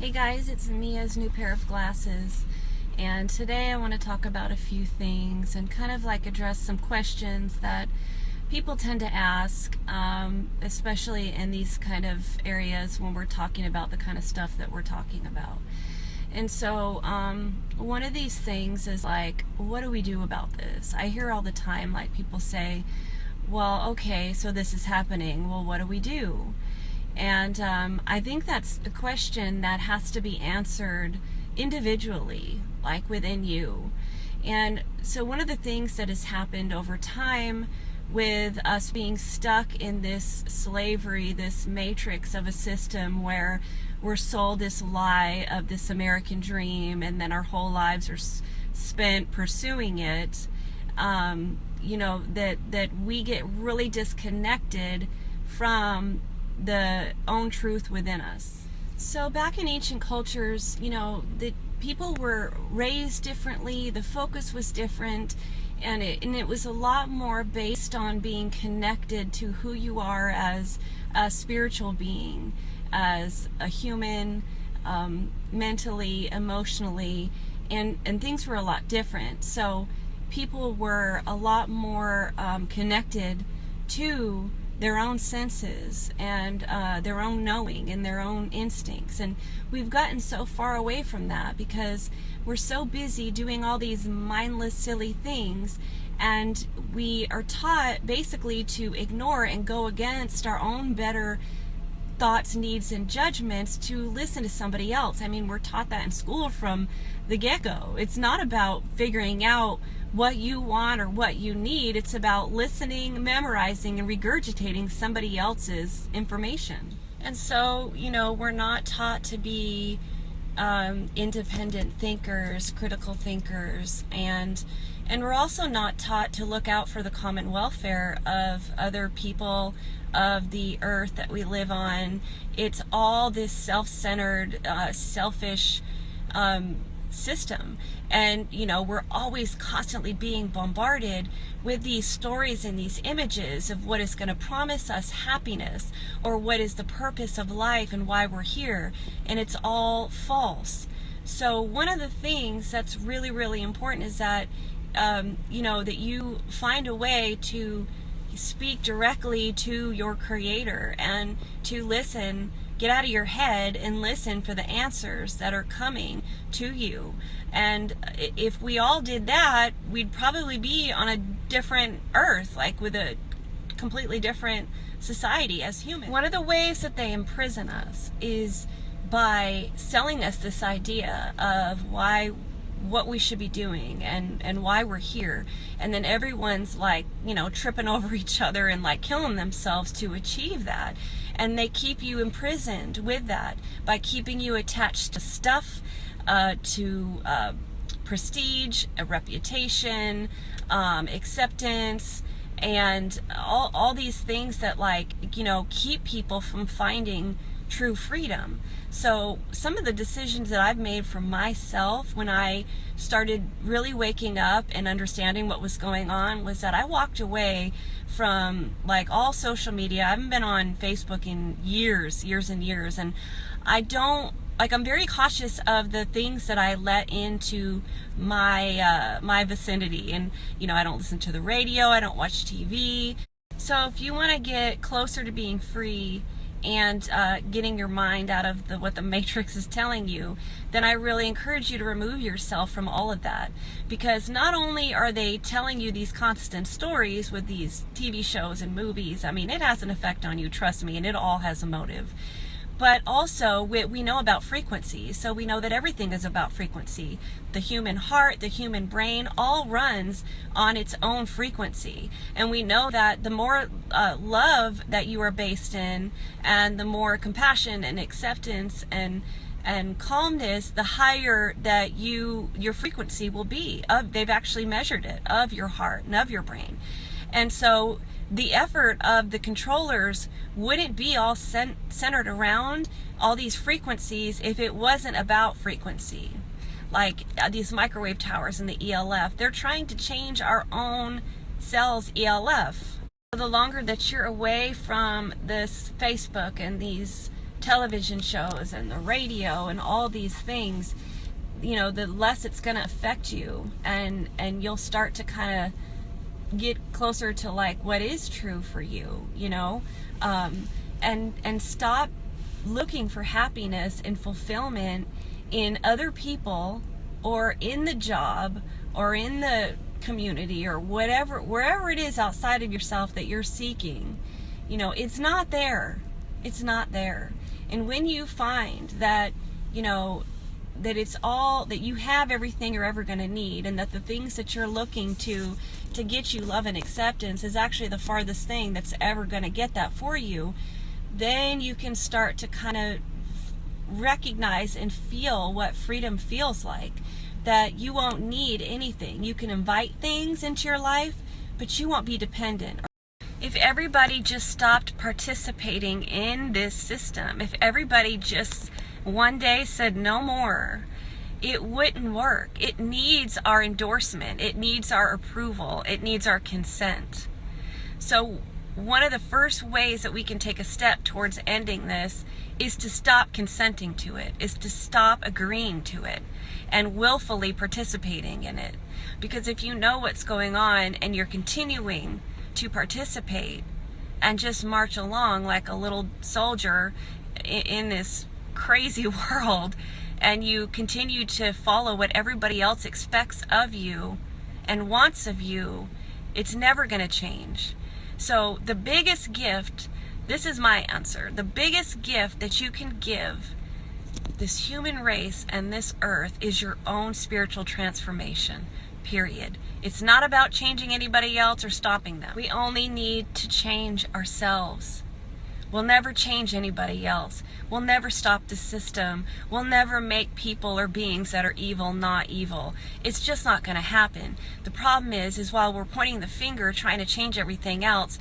Hey guys, it's Mia's new pair of glasses, and today I want to talk about a few things and kind of like address some questions that people tend to ask, especially in these kind of areas when we're talking about the kind of stuff that we're talking about. And so one of these things is like, what do we do about this? I hear all the time like people say, well, okay, so this is happening, well, what do we do? And I think that's a question that has to be answered individually, like within you. And so one of the things that has happened over time with us being stuck in this slavery, this matrix of a system where we're sold this lie of this American dream, and then our whole lives are spent pursuing it, you know, that we get really disconnected from the own truth within us. So back in ancient cultures, you know, the people were raised differently, the focus was different, and it was a lot more based on being connected to who you are as a spiritual being, as a human, mentally, emotionally, and things were a lot different. So people were a lot more connected to their own senses and their own knowing and their own instincts. And we've gotten so far away from that because we're so busy doing all these mindless, silly things, and we are taught basically to ignore and go against our own better thoughts, needs, and judgments to listen to somebody else. I mean, we're taught that in school from the get-go. It's not about figuring out what you want or what you need. It's about listening, memorizing, and regurgitating somebody else's information. And so, you know, we're not taught to be independent thinkers, critical thinkers, and we're also not taught to look out for the common welfare of other people, of the earth that we live on. It's all this self-centered, selfish system. And you know, we're always constantly being bombarded with these stories and these images of what is going to promise us happiness, or what is the purpose of life and why we're here, and it's all false. So one of the things that's really, really important is that you know, that you find a way to speak directly to your creator and to listen, get out of your head and listen for the answers that are coming to you. And if we all did that, we'd probably be on a different earth, like with a completely different society as humans. One of the ways that they imprison us is by selling us this idea of what we should be doing and why we're here, and then everyone's like, you know, tripping over each other and like killing themselves to achieve that. And they keep you imprisoned with that by keeping you attached to stuff, to prestige, a reputation, acceptance, and all these things that, like, you know, keep people from finding true freedom. So some of the decisions that I've made for myself when I started really waking up and understanding what was going on was that I walked away from like all social media. I haven't been on Facebook in years and years, and I'm very cautious of the things that I let into my my vicinity. And you know, I don't listen to the radio, I don't watch TV. So if you want to get closer to being free and getting your mind out of what the matrix is telling you, then I really encourage you to remove yourself from all of that. Because not only are they telling you these constant stories with these TV shows and movies, I mean, it has an effect on you, trust me, and it all has a motive. But also, we know about frequency, so we know that everything is about frequency. The human heart, the human brain, all runs on its own frequency. And we know that the more love that you are based in, and the more compassion and acceptance and calmness, the higher that your frequency will be. They've actually measured it, of your heart and of your brain. And so the effort of the controllers wouldn't be all centered around all these frequencies if it wasn't about frequency. Like these microwave towers and the ELF, they're trying to change our own cells' ELF. The longer that you're away from this Facebook and these television shows and the radio and all these things, you know, the less it's going to affect you, and you'll start to kind of get closer to like what is true for you, you know, and stop looking for happiness and fulfillment in other people or in the job or in the community or whatever, wherever it is outside of yourself that you're seeking. You know, it's not there. It's not there. And when you find that, you know, that it's all, that you have everything you're ever going to need, and that the things that you're looking to get you love and acceptance is actually the farthest thing that's ever going to get that for you, then you can start to kind of recognize and feel what freedom feels like. That you won't need anything. You can invite things into your life, but you won't be dependent. If everybody just stopped participating in this system, if everybody just one day said no more, it wouldn't work. It needs our endorsement. It needs our approval. It needs our consent. So one of the first ways that we can take a step towards ending this is to stop consenting to it, is to stop agreeing to it and willfully participating in it. Because if you know what's going on and you're continuing to participate and just march along like a little soldier in this crazy world, and you continue to follow what everybody else expects of you and wants of you, it's never going to change. So the biggest gift, this is my answer, the biggest gift that you can give this human race and this earth is your own spiritual transformation, period. It's not about changing anybody else or stopping them. We only need to change ourselves. We'll never change anybody else. We'll never stop the system. We'll never make people or beings that are evil not evil. It's just not going to happen. The problem is while we're pointing the finger trying to change everything else,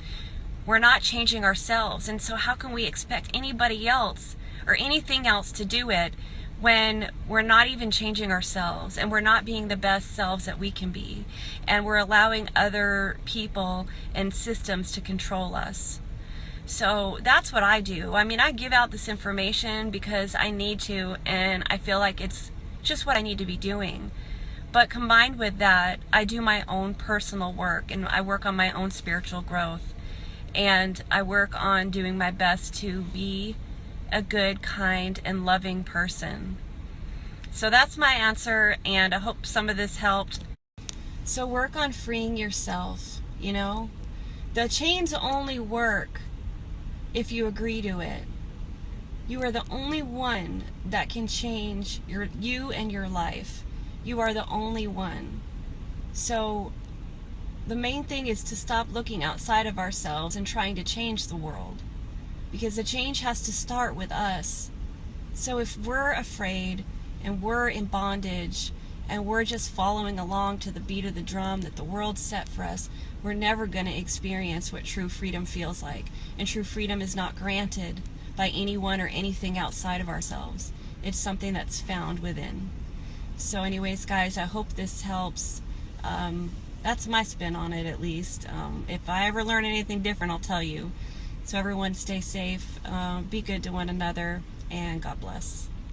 we're not changing ourselves. And so how can we expect anybody else or anything else to do it when we're not even changing ourselves, and we're not being the best selves that we can be, and we're allowing other people and systems to control us? So that's what I do. I mean, I give out this information because I need to, and I feel like it's just what I need to be doing. But combined with that, I do my own personal work, and I work on my own spiritual growth, and I work on doing my best to be a good, kind, and loving person. So that's my answer, and I hope some of this helped. So work on freeing yourself, you know? The chains only work if you agree to it. You are the only one that can change you and your life. You are the only one. So the main thing is to stop looking outside of ourselves and trying to change the world, because the change has to start with us. So if we're afraid and we're in bondage and we're just following along to the beat of the drum that the world set for us, we're never going to experience what true freedom feels like. And true freedom is not granted by anyone or anything outside of ourselves. It's something that's found within. So anyways, guys, I hope this helps. That's my spin on it, at least. If I ever learn anything different, I'll tell you. So everyone stay safe, be good to one another, and God bless.